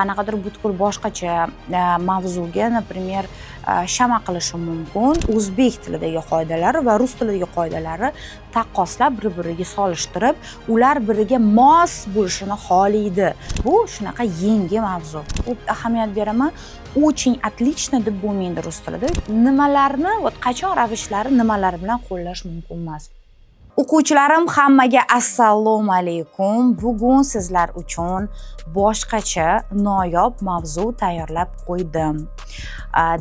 qanaqadir butkul boshqacha mavzuga, например, shama qilishi mumkin. O'zbek tilidagi qoidalari va rus tilidagi qoidalari taqqoslab bir-biriga solishtirib, ular biriga mos bo'lishini xohlaydi. Bu shunaqa yangi mavzu. Ko'p ahamiyat beraman. Очень отлично deb bo'lmaydi rus tilida. Nimalarni, qachon ravishlari nimalar bilan qo'llash mumkin emas. O'quvchilarim, hammaga assalomu alaykum. Bugun sizlar uchun boshqacha noyob mavzu tayyorlab qo'ydim.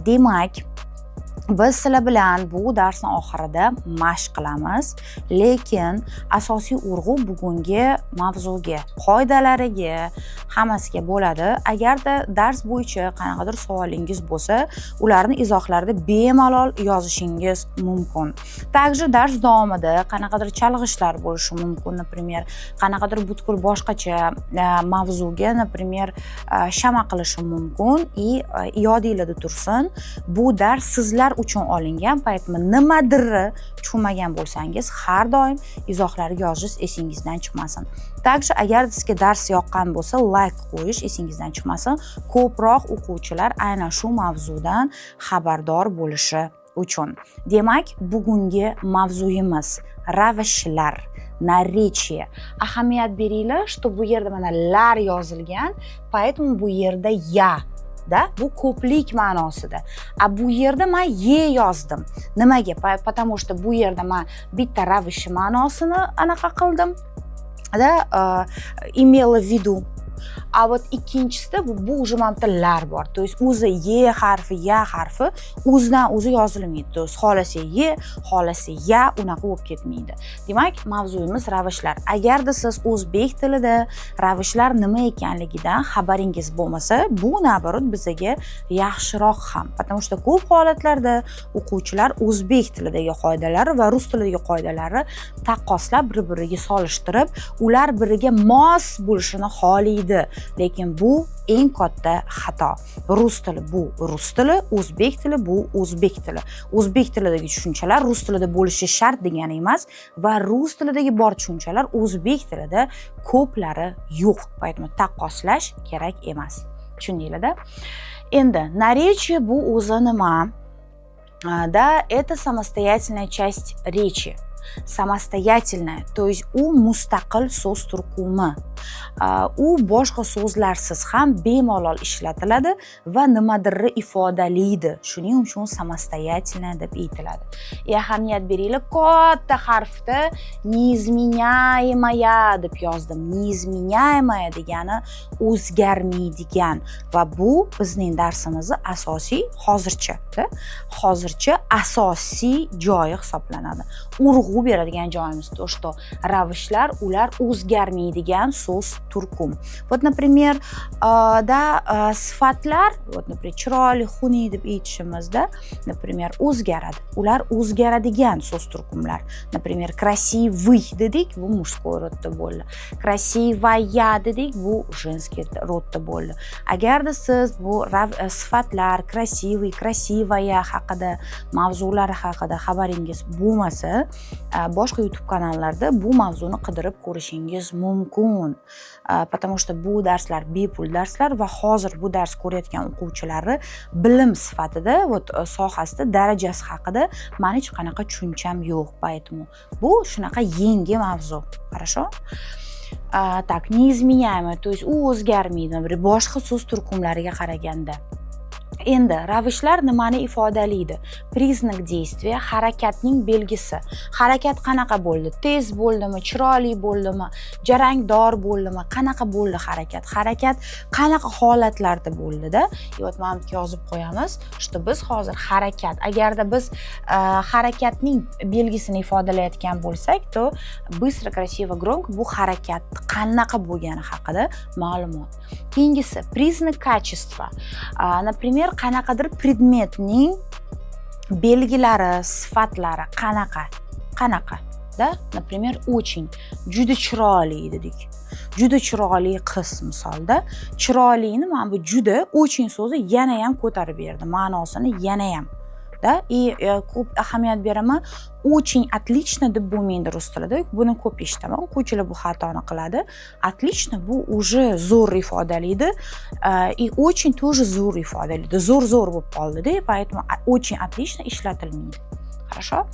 Demak, biz sizlar bilan bu darsning oxirida mashq qilamiz, lekin asosiy urg'u bugungi mavzuga, qoidalariga, hammasiga bo'ladi. Agarda dars bo'yicha qanaqadir savolingiz bo'lsa, ularni izohlarda bemalol yozishingiz mumkin. Также dars davomida qanaqadir chalg'ishlar bo'lishi mumkin, например, qanaqadir butkul boshqacha mavzuga, например, shama qilishim mumkin и yodingizda tursin. Bu dars sizlar uchun olingan, paytmi nimadirni tushunmagan bo'lsangiz, har doim izohlarga yozish esingizdan chiqmasin. Также agar sizga dars yoqqan bo'lsa, like qo'yish esingizdan chiqmasin. Ko'proq o'quvchilar aynan shu mavzudan xabardor bo'lishi uchun. Demak, bugungi mavzuyimiz ravishlar, narечие. Ahamiyat beringlar, что bu yerda mana lar yozilgan, paytmi bu yerda ya bu ko'plik ma'nosida. Bu yerda men ye yozdim. Nimaga? Потому что bu yerda men bitta ravish ma'nosini anaqa qildim. Имела в виду. A вот ikkinchisida bu уже mana lar bor. То есть o'zi ye harfi, ya harfi o'zidan o'zi yozilmaydi. То есть xolasi ye, xolasi ya unaqa bo'lib ketmaydi. Demak, mavzuyimiz ravishlar. Agarda siz o'zbek tilida ravishlar nima ekanligidan xabaringiz bo'lmasa, bu naborot bizga yaxshiroq ham. Потому что ko'p holatlarda o'quvchilar o'zbek tilidagi qoidalari va rus tilidagi qoidalari taqqoslab bir-biriga solishtirib, ular biriga mos bo'lishini xohlaydi. Lekin bu eng katta xato. Rus tili bu rus tili, o'zbek tili bu o'zbek tili. O'zbek tilidagi tushunchalar rus tilida bo'lishi shart degani emas va rus tilidagi bor tushunchalar o'zbek tilida ko'plari yo'q. Поэтому taqqoslash kerak emas. Tushundinglar-da? Endi наречие bu o'zi nima? Это самостоятельная часть речи. Самостоятельная, то есть u mustaqil so'z turkumi. U boshqa so'zlarsiz ham bemalol ishlatiladi va nimadirni ifodalaydi. Shuning uchun samoстоятельная deb aytiladi. Ahamiyat beringlar, katta harfda неизменяемая deb yozdim. Неизменяемая degani o'zgarmaydigan va bu bizning darsimizning asosiy hozircha asosiy joyi hisoblanadi. Urg'u beradigan joyimiz to, что ravishlar ular o'zgarmaydigan so'z turkum. Вот, например, sifatlar, вот, например, chiroyli, xunuk deb aytishimizda, например, o'zgaradi. Ular o'zgaradigan so'z turkumlar. Например, красивый dedik, bu мужской rodda bo'ldi. Красивая dedik, bu женский rodda bo'ldi. Agarda siz bu sifatlar, красивый, красивая haqida, mavzular haqida xabaringiz bo'lmasa, boshqa YouTube kanallarda bu mavzuni qidirib ko'rishingiz mumkin. Потому что bu darslar bepul darslar va hozir bu dars ko'rayotgan o'quvchilari bilim sifatida, sohasida, darajasi haqida men hech qanaqa tushuncham yo'q. Поэтому bu shunaqa yangi mavzu. Хорошо? Так, неизменяемый, то есть u o'zgarmaydi. Boshqa so'z turkumlariga qaraganda. Endi ravishlar nimani ifodalaydi? Priznak действия, harakatning belgisi. Harakat qanaqa bo'ldi? Tez bo'ldimi, chiroyli bo'ldimi, jarangdor bo'ldimi, qanaqa bo'ldi harakat? Harakat qanaqa holatlarda bo'ldi-da? Вот mana yozib qo'yamiz, что biz hozir harakat. Agarda biz harakatning belgisini ifodalayotgan bo'lsak, to быстро, красиво, громко bu harakat qanaqa bo'lgani haqida ma'lumot. Keyingisi признак качества. Например, qanaqadir predmetning belgilari, sifatlari qanaqa da, например, очень, juda chiroyli dedik. Juda chiroyli qiz misolda, chiroylini mana bu juda очень so'zi yana ham ko'tarib berdi, ma'nosini yana ham. da ko'p ahamiyat beraman. Очень отлично deb bo'lmaydi rus tilida. Buni ko'p eshitaman. O'quvchilar bu xatoni qiladi. Отлично bu уже zo'r ifodalaydi. И очень тоже zo'r ifodalaydi. Zo'r bo'lib qoldi-da, поэтому очень отлично ishlatilmaydi. Хорошо?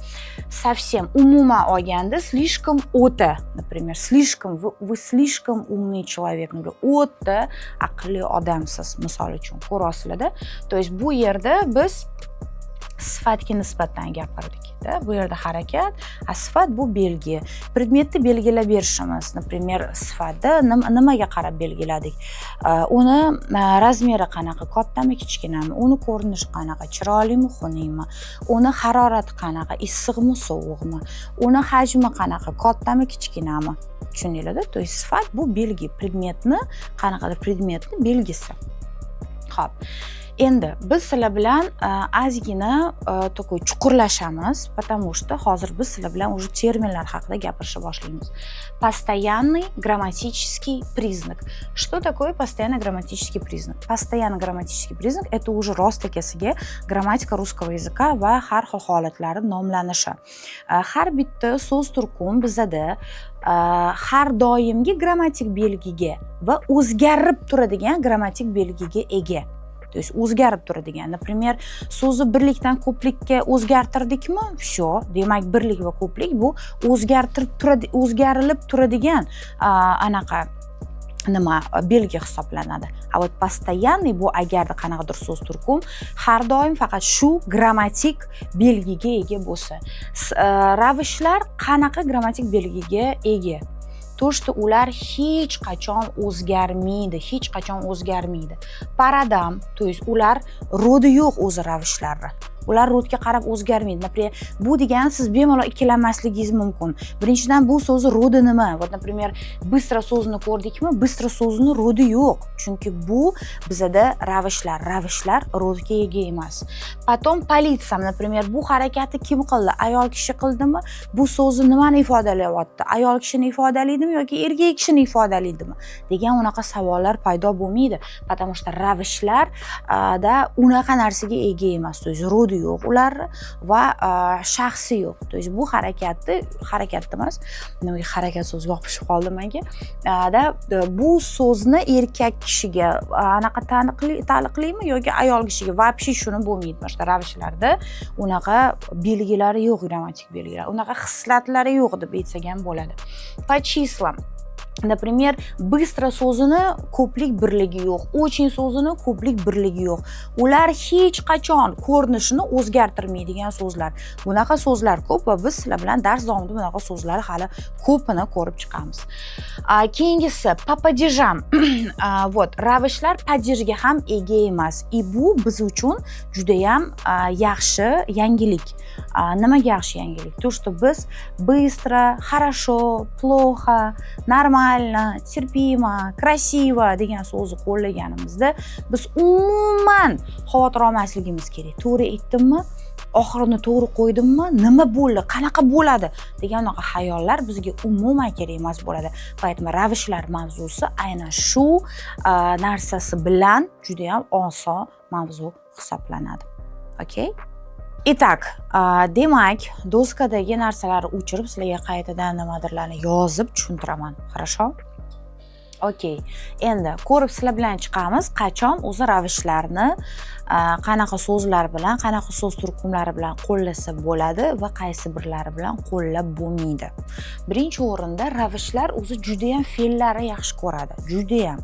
Совсем umuman olganda слишком o'ta, например, слишком вы слишком умный человек, o'ta aqlli odamsiz, misol uchun ko'rasizlar-da. То есть bu yerda biz sifatga nisbatan gapirdik. Bu yerda harakat, sifat bu belgi. Predmetni belgilab berishimiz, например, sifatda nimaga qarab belgiladik? Uni razmeri qanaqa, kattami, kichkinami? Uni ko'rinishi qanaqa, chiroylimi, xunukmi? Uni harorati qanaqa, issiqmi, sovuqmi? Uni hajmi qanaqa, kattami, kichkinami? Tushundinglar-da? То есть sifat bu belgi, predmetni qanaqadir predmetni belgisi. Xo'p. Endi biz sizlar bilan ozgina такой chuqurlashamiz, потому что hozir biz sizlar bilan уже terminlar haqida gapirishni boshlaymiz. Постоянный грамматический признак. Что такое постоянный грамматический признак? Постоянный грамматический признак это уже rostakasiga grammatika rusского языка va har xil holatlari nomlanishi. Har bitta so'z turkum bizada har doimgi grammatik belgiga va o'zgarib turadigan grammatik belgiga ega. То есть o'zgarib turadigan. Например, so'zni birlikdan ko'plikka o'zgartirdikmi? Всё, demak birlik va ko'plik bu o'zgarilib turadigan anaqa nima belgi hisoblanadi. A вот постоянный bu agarda qanaqadir so'z turkum har doim faqat shu grammatik belgiga ega bo'lsa. Ravishlar qanaqa grammatik belgiga ega? То, что ular hech qachon o'zgarmaydi. Paradam, то есть ular rodi yo'q o'zi ravishlarni. Ular rodga qarab o'zgarmaydi. Например, bu degan siz bemalol ikkilanmasligingiz mumkin. Birinchidan bu so'zi rodi nima? Вот, например, bыстро so'zini ko'rdikmi? Bыстро so'zini rodi yo'q. Chunki bu bizada ravishlar rodga ega emas. Потом полitsam, например, bu harakatni kim qildi? Ayol kishi qildimi? Bu so'zni nimani ifodalayapti? Ayol kishini ifodalaydimi yoki erkak kishini ifodalaydimi? degan unaqa savollar paydo bo'lmaydi. Потому что ravishlar da unaqa narsaga ega emas. То есть rodi yo'q ular va shaxsi yo'q. То есть bu harakat emas. Nimaga harakat so'ziga yopishib qoldi menga. Bu so'zni erkak kishiga anaqa taalluqlimi yoki ayol kishiga вообще shuni bo'lmaydi. Mana shu ravishlarda unaqa belgilari yo'q, grammatik belgilar. Unaqa hislatlari yo'q deb aytsak ham bo'ladi. По числам. Например, bыстро so'zini ko'plik birligi yo'q, очень so'zini ko'plik birligi yo'q. Ular hech qachon ko'rinishini o'zgartirmaydigan so'zlar. Bunaqa so'zlar ko'p va biz sizlar bilan dars davomida bunaqa so'zlar hali ko'pini ko'rib chiqamiz. Keyingisi по падежам. Вот, ravishlar padejga ham ega emas. И bu biz uchun juda ham yaxshi yangilik. Nimaga yaxshi yangilik? То, что biz быстро, хорошо, плохо, нормально, терпимо, красиво degan so'zni qo'llaganimizda biz umuman xavotir olmasligimiz kerak. To'g'ri aytdimmi? Oxirini to'g'ri qo'ydimmi? Nima bo'ldi? Qanaqa bo'ladi? degan unaqa xayollar bizga umuman kerak emas bo'ladi. Поэтому ravishlar mavzusi aynan shu narsasi bilan juda ham oson mavzu hisoblanadi. Okay? Итак, demak, doskadagi narsalarni o'chirib sizlarga qaytadan nimadirlarni yozib tushuntiraman. Хорошо? Okay. Endi ko'rib sizlar bilan chiqamiz, qachon o'zi ravishlarni qanaqa so'zlar bilan, qanaqa so'z turkumlari bilan qo'llasa bo'ladi va qaysi birlari bilan qo'llab bo'lmaydi. Birinchi o'rinda ravishlar o'zi juda ham fe'llarni yaxshi ko'radi, juda ham.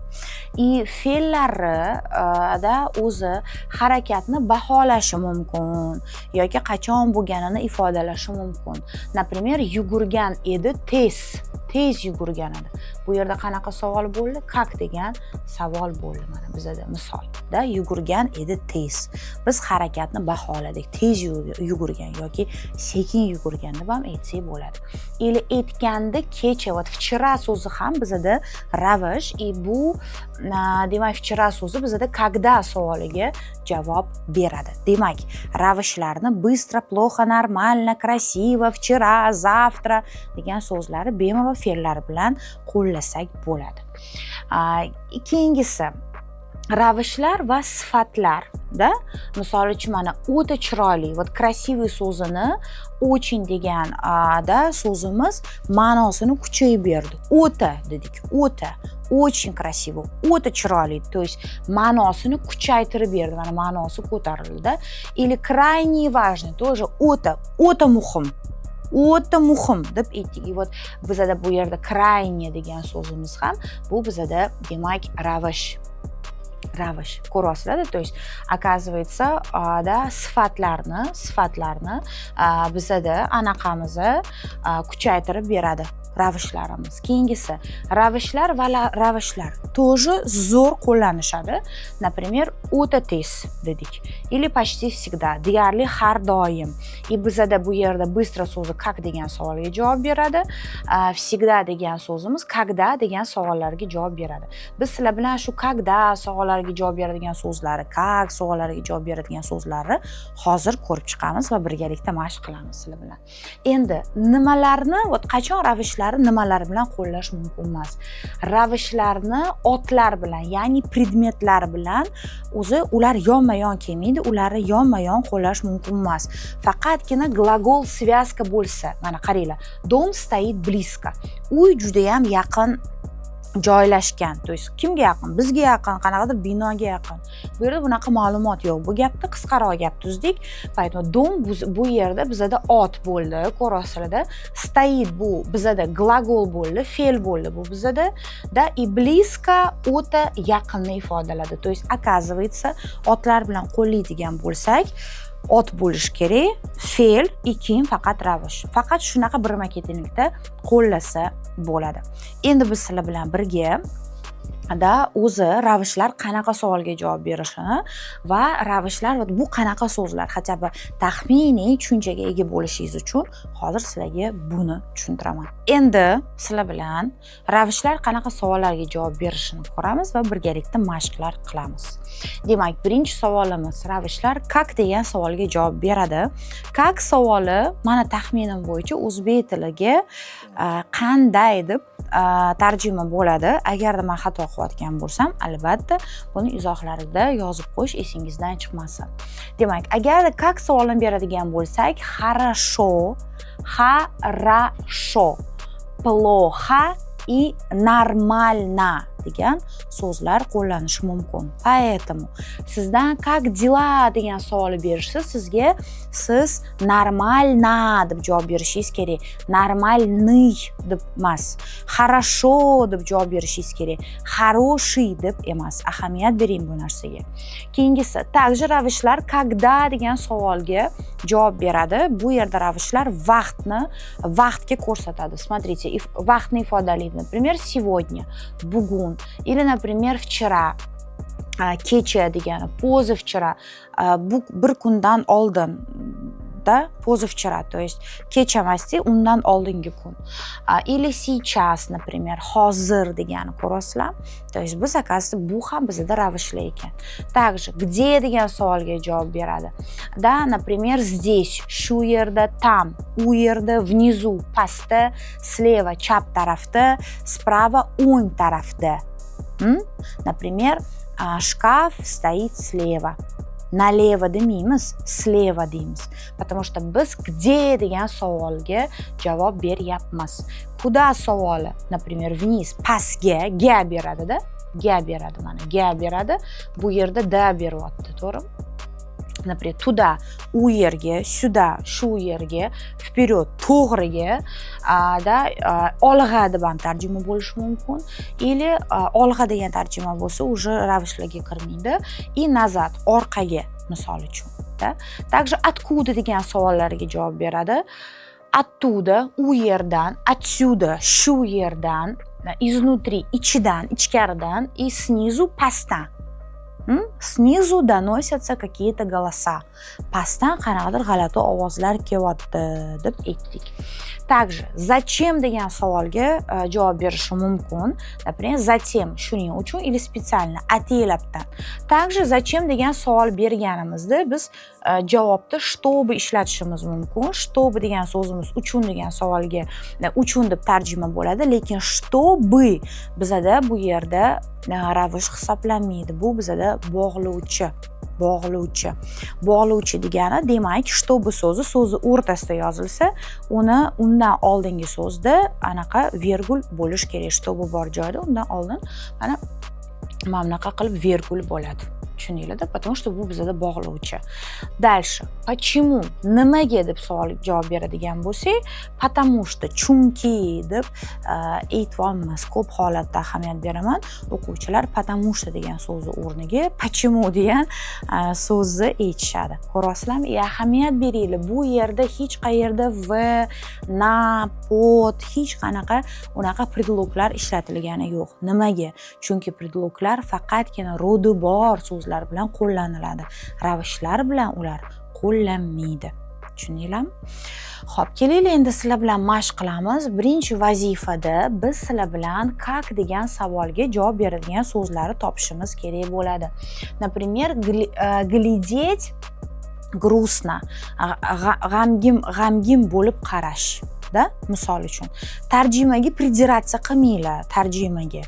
И fe'llarida o'zi harakatni baholashi mumkin yoki qachon bo'lganini ifodalashi mumkin. Например, yugurgan edi, tez yugurgan edi. Bu yerda qanaqa savol bo'ldi? Как degan savol bo'ldi mana bizda misolda. Yugurgan edi tez. Biz harakatni baholadik. Tez yugurgan yoki sekin yugurgan deb ham aytsak bo'ladi. Или aytganda kecha, вот вчера so'zi ham bizda ravish, и bu demak вчера so'zi bizda когда savoliga javob beradi. Demak, ravishlarni быстро, плохо, нормально, красиво, вчера, завтра degan so'zlari bemalol fe'llar bilan qo'llasak bo'ladi. Keyingisi ravishlar va sifatlar. da misol uchun mana o'ta chiroyli вот красивый so'zini очень degan da so'zimiz ma'nosini kuchayib berdi. O'ta dedik, o'ta, очень красиво, o'ta chiroyli, то есть ma'nosini kuchaytirib berdi, mana ma'nosi ko'tarildi. Или крайне важный, тоже o'ta muhim. O'ta muhim deb aytdik. Вот bizada bu yerda крайне degan so'zimiz ham bu bizada demak ravish ko'rasizlar, то есть оказывается da sifatlarni bizada anaqamizni kuchaytirib beradi ravishlarimiz. Keyingisi ravishlar va ravishlar тоже zo'r qo'llanishadi. Например, o'ta tez dedik. Или почти всегда, deyarli har doim. И bizada bu yerda быстро so'zi как degan savolga javob beradi. Всегда degan so'zimiz когда degan savollarga javob beradi. Biz sizlar bilan shu когда savollariga javob beradigan so'zlari, как savollariga javob beradigan so'zlarni hozir ko'rib chiqamiz va birgalikda mashq qilamiz sizlar bilan. Endi nimalarni, qachon ravishlarni nimalar bilan qo'llash mumkin emas? Ravishlarni otlar bilan, ya'ni predmetlar bilan o'zi ular yonma-yon kelmaydi, ularni yonma-yon qo'llash mumkin emas. Faqatgina glagol связка bo'lsa, mana qaranglar, dom стоит близко. Uy juda ham yaqin joylashgan. То есть kimga yaqin? Bizga yaqin, qanaqadir binoga yaqin. Bu yerda bunaqa ma'lumot yo'q. Bu gapni qisqaroq gap tuzdik. Поэтому dom bu yerda bizada ot bo'ldi, ko'rasizlarda. Стоит bu bizada glagol bo'ldi, fe'l bo'ldi. Bu bizada da и близко o'ta yaqinni ifodaladi. То есть оказывается, otlar bilan qo'llaydigan bo'lsak, ot bo'lish kerak, fe'l, keyin faqat ravish. Faqat shunaqa birma-ketinlikda qo'llasa bo'ladi. Endi biz sizlar bilan birga o'zi ravishlar qanaqa savolga javob berishini va ravishlar bu qanaqa so'zlar хотя бы taxminiy tushunchaga ega bo'lishingiz uchun hozir sizlarga buni tushuntiraman. Endi sizlar bilan ravishlar qanaqa savollarga javob berishini ko'ramiz va birgalikda mashqlar qilamiz. Demak, birinchi savolimiz ravishlar как degan savolga javob beradi. Как savoli mana taxminim bo'yicha o'zbek tiliga qanday deb tarjima bo'ladi. Agarda men xato qilayotgan bo'lsam, albatta buni izohlarida yozib qo'yish esingizdan chiqmasin. Demak, agarda как savolini beradigan bo'lsak, хорошо, плохо и нормально degan so'zlar qo'llanishi mumkin. Поэтому sizdan как dела degan savolni berishsa, siz нормально deb javob berishingiz kerak. Нормальный deb emas. Хорошо deb javob berishingiz kerak. Хороший deb emas. Ahamiyat bering bu narsaga. Keyingisi, также ravishlar когда degan savolga javob beradi. Bu yerda ravishlar vaqtga ko'rsatadi. Смотрите, vaqtni ifodalaydi. Например, сегодня, bugun. Или, например, вчера, kecha degani, позавчера, bir kundan oldin, da, позавчера, то есть kecha emasdi, undan oldingi kun. Или сейчас, например, hozir degani ko'rasizlar. То есть biz akasi bu ham bizda ravishlar ekan. Также где degan savolga javob beradi. Da, например, здесь, shu yerda, там, u yerda, внизу, pastda, слева, chap tarafda, справа, o'ng tarafda. Например, шкаф стоит слева. Налево demaymiz, слева deymiz. Потому что biz где degan savolga javob beryapmiz. Куда savoli, например, вниз, pastga, ga beradi-da. Ga beradi, mana ga beradi. Bu yerda da beryapti, to'g'rimi? Например, туда, u yerga, сюда, shu yerga, вперед, to'g'riga, olg'a deb ham tarjima bo'lishi mumkin. Или olg'a degan tarjima bo'lsa, уже ravishlarga kirmaydi. И назад, orqaga, misol uchun. Также откуда degan savollarga javob beradi. Оттуда, u yerdan, отсюда, shu yerdan, изнутри, ichidan, ichkaridan, и снизу, pastdan. Снизу доносятся какие-то голоса. Pastdan qanaqadir g'alati ovozlar kelyapti deb aytdik. Также зачем degan savolga javob berishi mumkin. Например, затем, shuning uchun или специально, ataylabdan. Также зачем degan savol berganimizda biz javobda чтобы ishlatishimiz mumkin. Чтобы degan so'zimiz uchun degan savolga uchun deb tarjima bo'ladi, lekin чтобы bizada bu yerda ravish hisoblanmaydi. Bu bizada bog'lovchi. bog'lovchi. Bog'lovchi degani demak, чтобы so'zi o'rtasida yozilsa, undan oldingi so'zda anaqa vergul bo'lish kerak. Чтобы bor joyda undan oldin mana bunaqa qilib vergul bo'ladi. Tushundinglar-da? Потому что bu bizada bog'lovchi. Дальше. Почему? Nimaga deb savol javob beradigan bo'lsak, потому что, chunki deb aytolmas. Ko'p holatda ahamiyat beraman. O'quvchilar потому что degan so'zni o'rniga почему degan so'zni aytishadi. Ko'rasizlarmi? Ahamiyat beringlar. Bu yerda hech qayerda v, na, pod, hech qanaqa unaqa preдлогlar ishlatilgani yo'q. Nimaga? Chunki preдлогlar faqatgina rodi bor so'zlar bilan qo'llaniladi. Ravishlar bilan ular qo'llanmaydi. Tushundinglarmi? Xo'p, kelaylik endi sizlar bilan mashq qilamiz. Birinchi vazifada biz sizlar bilan как degan savolga javob beradigan so'zlarni topishimiz kerak bo'ladi. Например, глядеть грустно, g'amgin bo'lib qarash. Da, misol uchun tarjimaga prидираться qilmanglar. Tarjimaga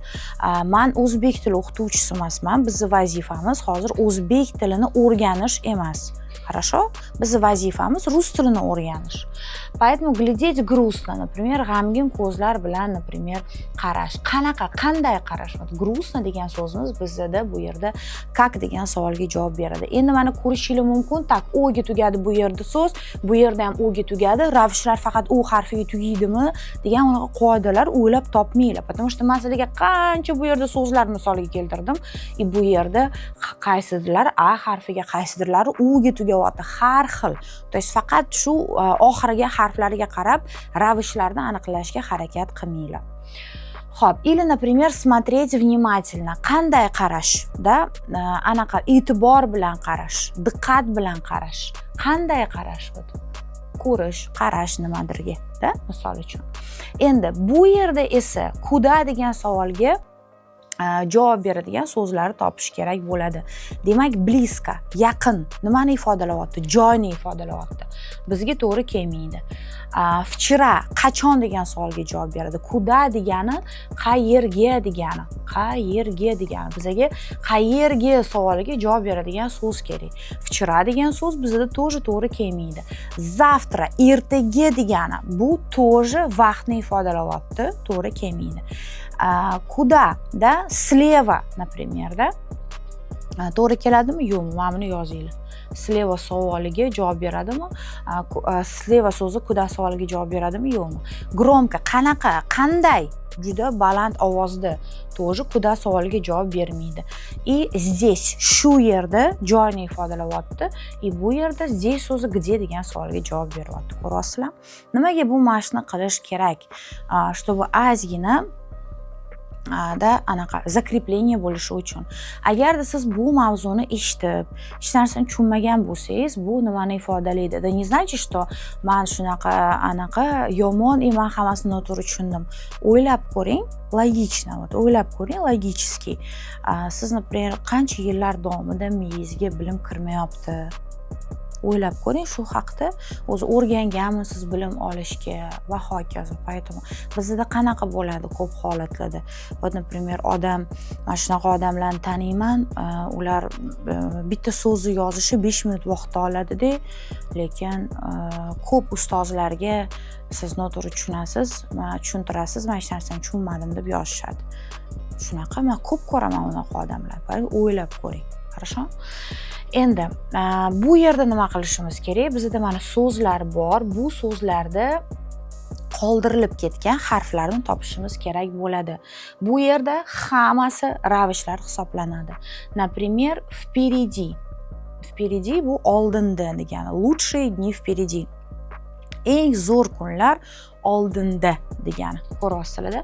men o'zbek tili o'qituvchisi emasman. Bizning vazifamiz hozir o'zbek tilini o'rganish emas. Хорошо? Bizning vazifamiz rus tilini o'rganish. Поэтому глядеть грустно, например, g'amgin ko'zlar bilan, например, qarash. Qanday qarash? Грустно degan so'zimiz bizda bu yerda как degan savolga javob beradi. Endi mana ko'rishingiz mumkin, tak o'ga tugadi bu yerda so'z, bu yerda ham o'ga tugadi. Ravishlar faqat o harfiga tugaydimi degan unaqa qoidalar o'ylab topmanglar. Потому что men sizlarga qancha bu yerda so'zlar misoliga keltirdim. Bu yerda qaysidirlar a harfiga, qaysidirlari o'ga tugayapti. Har xil. То есть faqat shu oxiriga harflariga qarab ravishlarni aniqlashga harakat qilmanglar. Xo'p, или, например, смотреть внимательно. Qanday qarash? Da, anaqa e'tibor bilan qarash, diqqat bilan qarash. Qanday qarash bu? Ko'rish, qarash nimadirga, da, misol uchun. Endi bu yerda esa kuda degan savolga javob beradigan so'zlarni topish kerak bo'ladi. Demak, bliska, yaqin, nimani ifodalayapti? Joyni ifodalayapti. Bizga to'g'ri kelmaydi. Vчера, qachon degan savolga javob beradi. Kuda degani qayerga degani. Qayerga degani. Bizga qayerga savoliga javob beradigan so'z kerak. Vчера degan so'z bizda to'g'ri kelmaydi. Завтра, ertaga degani. Bu to'g'ri vaqtni ifodalayapti, to'g'ri kelmaydi. Куда, да, слева, например, да? To'g'ri keladimi? Yo'qmi? Mana buni yozinglar. Sleva savoliga javob beradimi? Sleva so'zi kuda savoliga javob beradimi? Yo'qmi? Громко, qanaqa, qanday? Juda baland ovozda. To'g'ri kuda savoliga javob bermaydi. И здесь, shu yerda joyni ifodalayapti. И bu yerda здесь so'zi где degan savolga javob beryapti. Ko'rasizlar? Nimaga bu mashqni qilish kerak? Чтобы ozgina da anaqa zakreplение bo'lishi uchun. Agarda siz bu mavzuni eshitib, hech narsani tushunmagan bo'lsangiz, bu nimani ifodalaydi? Это не значит, что men shunaqa anaqa yomon, men hammasini noto'g'ri tushundim. O'ylab ko'ring, logично, o'ylab ko'ring, logicheskiy. Siz, например, qancha yillar davomida miyangizga bilim kirmayapti? O'ylab ko'ring, shu haqda o'zi o'rganganmisiz bilim olishga va hokazo. Поэтому bizda qanaqa bo'ladi ko'p holatlarda. Вот, например, mana shunaqa odamlarni taniyman, ular bitta so'zni yozishi 5 minut vaqt oladi-da, lekin ko'p ustozlarga siz noto'g'ri tushunasiz, tushuntirasiz, men hech narsani tushunmadim deb yozishadi. Shunaqa men ko'p ko'raman unaqa odamlar. O'ylab ko'ring. Хорошо? Endi bu yerda nima qilishimiz kerak? Bizda mana so'zlar bor. Bu so'zlarda qoldirilib ketgan harflarni topishimiz kerak bo'ladi. Bu yerda hammasi ravishlar hisoblanadi. Например, впереди. Впереди bu oldinda degani. Лучшие дни впереди. Eng zo'r kunlar oldinda degani. Ko'rasizlar-da?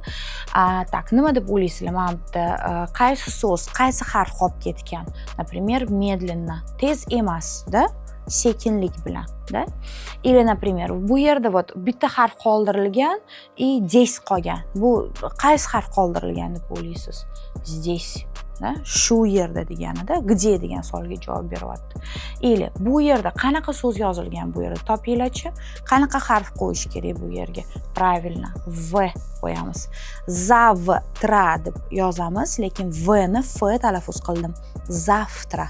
Tak, nima deb o'ylaysizlar? Mana bu qaysi so'z, qaysi harf qolib ketgan? Например, медленно, tez emas, da? Sekinlik bilan, da? Или, например, bu yerda вот bitta harf qoldirilgan, и здесь qolgan. Bu qaysi harf qoldirilgan deb o'ylaysiz? Здесь. Shu yerda deganida где degan savolga javob beryapti. Или bu yerda qanaqa so'z yozilgan bu yerda topinglarchi? Qanaqa harf qo'yish kerak bu yerga? Правильно, v qo'yamiz. Завтра deb yozamiz, lekin v ni f talaffuz qildim. Завтра.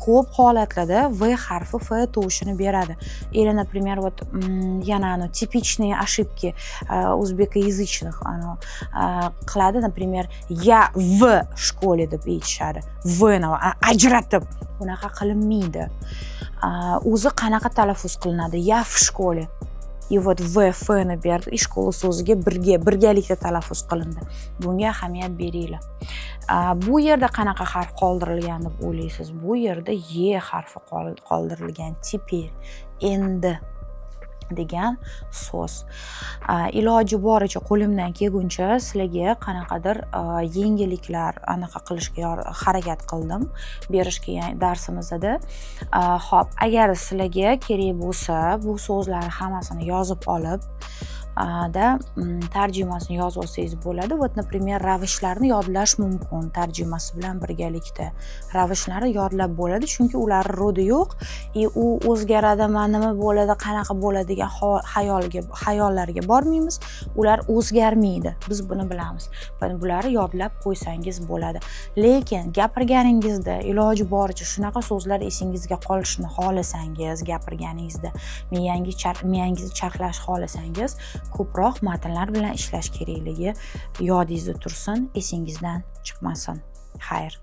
ko'p holatlarda v harfi f tovushini beradi. Или, например, вот yana типичные ошибки o'zbekоязычных qiladi. Например, я в школе deb aytishadi. V-ni ajratib bunaqa qilinmaydi. O'zi qanaqa talaffuz qilinadi? Я в школе. И вот v f-ni berdi, и shkola so'ziga birgalikda talaffuz qilindi. Bunga ahamiyat beringlar. Bu yerda qanaqa harf qoldirilgan deb o'ylaysiz? Bu yerda y harfi qoldirilgan. Teper, endi degan so'z. Iloji boricha qo'limdan kelguncha sizlarga qanaqadir yengilliklar anaqa qilishga harakat qildim berishga darsimizda. Xo'p, agar sizlarga kerak bo'lsa, bu so'zlarni hammasini yozib olib tarjimasini yozib olsangiz bo'ladi. Вот, например, ravishlarni yodlash mumkin tarjimasi bilan birgalikda. Ravishlarni yodlab bo'ladi, chunki ular rodi yo'q, u o'zgaradimi, nima bo'ladi, qanaqa bo'ladi degan xayollarga bormaymiz. Ular o'zgarmaydi. Biz buni bilamiz. Bularni yodlab qo'ysangiz bo'ladi. Lekin gapirganingizda iloji boricha shunaqa so'zlar esingizga qolishini xohlasangiz, gapirganingizda miyangizni charxlash xohlasangiz, ko'proq matnlar bilan ishlash kerakligi yodingizda tursin, esingizdan chiqmasin. Xayr.